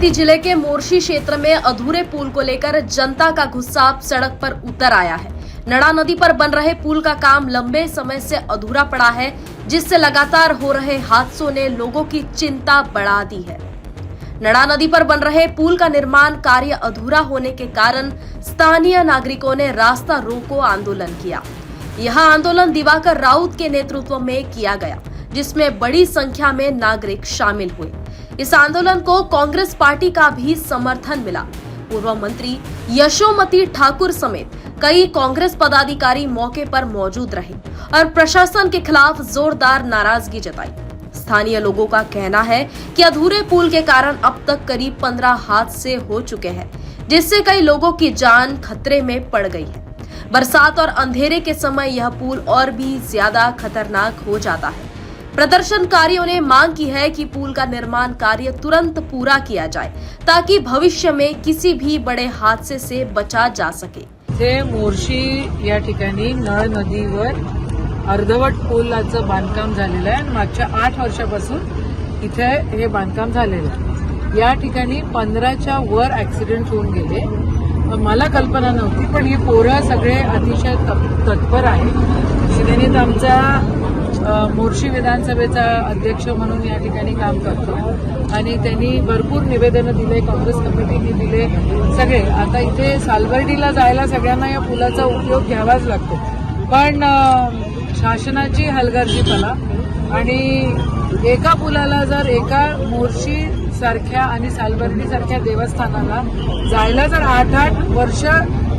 बारामती जिले के मोर्शी क्षेत्र में अधूरे पुल को लेकर जनता का गुस्सा अब सड़क पर उतर आया है। नड़ा नदी पर बन रहे पुल का काम लंबे समय से अधूरा पड़ा है, जिससे लगातार हो रहे हादसों ने लोगों की चिंता बढ़ा दी है। नड़ा नदी पर बन रहे पुल का निर्माण कार्य अधूरा होने के कारण स्थानीय नागरिकों ने रास्ता रोको आंदोलन किया। यह आंदोलन दिवाकर राउत के नेतृत्व में किया गया, जिसमें बड़ी संख्या में नागरिक शामिल हुए। इस आंदोलन को कांग्रेस पार्टी का भी समर्थन मिला। पूर्व मंत्री यशोमती ठाकुर समेत कई कांग्रेस पदाधिकारी मौके पर मौजूद रहे और प्रशासन के खिलाफ जोरदार नाराजगी जताई। स्थानीय लोगों का कहना है कि अधूरे पुल के कारण अब तक करीब 15 हादसे हो चुके हैं, जिससे कई लोगों की जान खतरे में पड़ गई है। बरसात और अंधेरे के समय यह पुल और भी ज्यादा खतरनाक हो जाता है। प्रदर्शनकारियों ने मांग की है कि पुल का निर्माण कार्य तुरंत पूरा किया जाए, ताकि भविष्य में किसी भी बड़े हादसे से बचा जा सके। मोर्शी या ठिकाणी नळ नदीवर अर्धवट पुलाचं बांधकाम झालेलं आहे आणि मागच्या 8 वर्षापासून इथे हे बांधकाम झालेलं आहे। या ठिकाणी 15च्या वर ऍक्सिडेंट होऊन गेले। मला कल्पना नव्हती, पण हे पोरं सगळे अतिशय तत्पर आहे। शिदेनीत आमचा मोर्शी विधानसभेचा अध्यक्ष म्हणून या ठिकाणी काम करतो आणि त्यांनी भरपूर निवेदनं दिले, काँग्रेस कमिटीने दिले सगळे। आता इथे सालबर्डीला जायला सगळ्यांना या पुलाचा उपयोग घ्यावाच लागतो, पण शासनाची हलगर्जीपणा आणि एका पुलाला जर एका मोर्शी सारख्या आणि सालबर्डी सारख्या देवस्थानाला जायला जर 8-8 वर्ष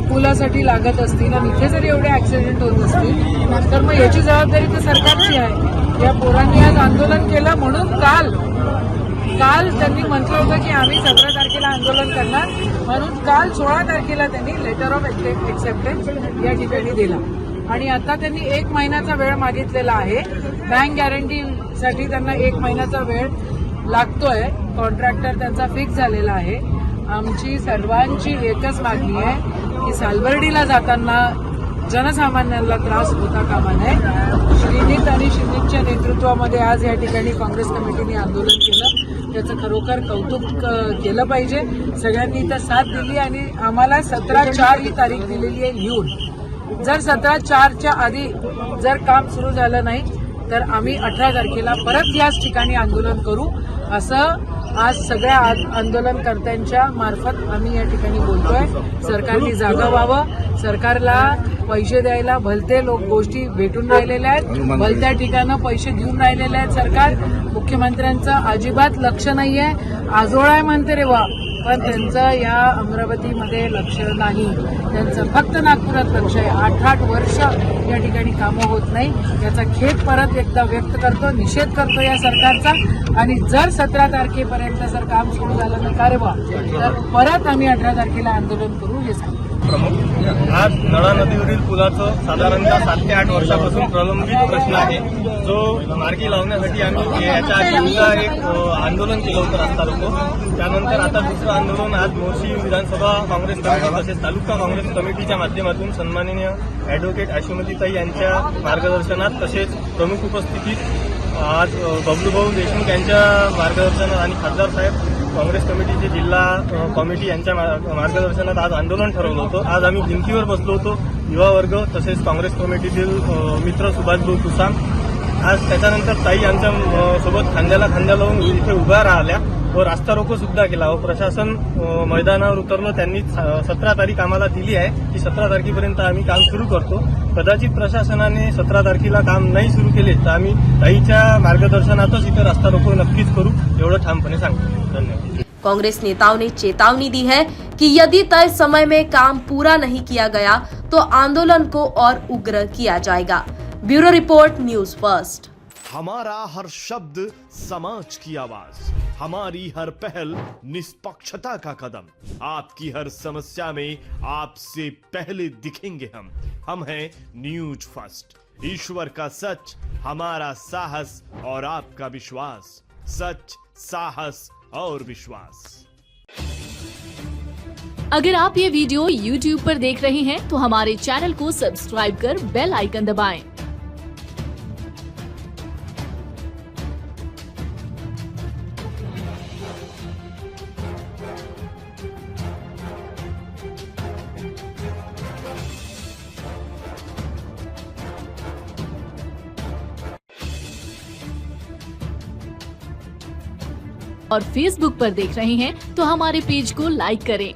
पुलासाठी लागत असतील आणि इथे जर एवढे ऍक्सिडेंट होत असतील, तर मग याची जबाबदारी तर सरकारची आहे। या पोरांनी आज आंदोलन केलं म्हणून काल त्यांनी म्हटलं होतं की आम्ही 17 तारखेला आंदोलन करणार, म्हणून काल 16 तारखेला त्यांनी लेटर ऑफ एक्सेप्टन्स या ठिकाणी दिला आणि आता त्यांनी 1 महिन्याचा वेळ मागितलेला आहे। बँक गॅरंटीसाठी त्यांना 1 महिन्याचा वेळ लागतोय। कॉन्ट्रॅक्टर त्यांचा फिक्स झालेला आहे। आमची सर्वांची एकच मागणी आहे की सालबर्डीला जाताना जनसामान्यांना त्रास होता कामा नये। श्रीनीत आणि श्रीनीतच्या नेतृत्वामध्ये आज या ठिकाणी काँग्रेस कमिटीने आंदोलन केलं, त्याचं खरोखर कौतुक केलं पाहिजे। सगळ्यांनी इथं साथ दिली आणि आम्हाला 17/4 ही तारीख दिलेली आहे लिहून। जर 17/4च्या आधी जर काम सुरू झालं नाही तर आम्ही 18 तारखेला परत याच ठिकाणी आंदोलन करू, असं आज सगळ्या आंदोलनकर्त्यांच्या मार्फत आम्ही या ठिकाणी बोलतोय। सरकारने जागा व्हावं, सरकारला पैसे द्यायला भलते लोक गोष्टी भेटून राहिलेल्या आहेत, भलत्या ठिकाणं पैसे देऊन राहिलेले आहेत सरकार। मुख्यमंत्र्यांचं अजिबात लक्ष नाहीये। आजोळा म्हणते रे वा, पण त्यांचं या अमरावतीमध्ये लक्ष नाही, त्यांचं फक्त नागपुरात लक्ष आहे। 8-8 वर्ष या ठिकाणी कामं होत नाही, याचा खेद परत एकदा व्यक्त करतो, निषेध करतो या सरकारचा। आणि जर 17 तारखेपर्यंत जर काम सुरू झालं नाही का रे बा, तर परत आम्ही 18 तारखेला आंदोलन करू हे सांगतो। आज नळा नदीवरील पुलाचं साधारणतः 7 ते 8 वर्षापासून प्रलंबित प्रश्न आहे, जो मार्गी लावण्यासाठी आम्ही याच्या आधी एक आंदोलन केलं होतं रस्ता रोको। त्यानंतर आता दुसरं आंदोलन आज मोर्शी विधानसभा काँग्रेस कमिटी तसेच तालुका काँग्रेस कमिटीच्या माध्यमातून सन्माननीय ॲडव्होकेट यशोमतीताई यांच्या मार्गदर्शनात तसेच प्रमुख उपस्थितीत आज बबलूभाऊ देशमुख यांच्या मार्गदर्शनात आणि खासदार साहेब काँग्रेस कमिटीचे जिल्हा कमिटी यांच्या मार्गदर्शनात आज आंदोलन ठरवलं होतं। आज आम्ही भिंतीवर बसलो होतो, युवा वर्ग तसेच काँग्रेस कमिटीतील मित्र सुभाषभाऊ तुसाम। आज त्याच्यानंतर ताई आमच्या सोबत खांद्याला खांद्या लावून इथे उभ्या राहिल्या व रास्ता रोको सुद्धा केला व प्रशासन मैदानावर उतरलं। त्यांनी 17 तारीख आम्हाला दिली आहे की 17 तारखेपर्यंत आम्ही काम सुरू करतो। कदाचित प्रशासनाने 17 तारखेला काम नाही सुरू केले तर आम्ही ताईच्या मार्गदर्शनातच इथे रास्ता रोको नक्कीच करू, एवढं ठामपणे सांगतो। धन्यवाद। कांग्रेस नेताओं ने चेतावनी दी है कि यदि तय समय में काम पूरा नहीं किया गया तो आंदोलन को और उग्र किया जाएगा। Bureau report, news first. हमारा हर शब्द समाज की आवाज, हमारी हर पहल निष्पक्षता का कदम। आपकी हर समस्या में आपसे पहले दिखेंगे हम हैं न्यूज फर्स्ट। ईश्वर का सच, हमारा साहस और आपका विश्वास। सच, साहस और विश्वास। अगर आप ये वीडियो YouTube पर देख रहे हैं तो हमारे चैनल को सब्सक्राइब कर बेल आइकन दबाएं। और फेसबुक पर देख रहे हैं तो हमारे पेज को लाइक करें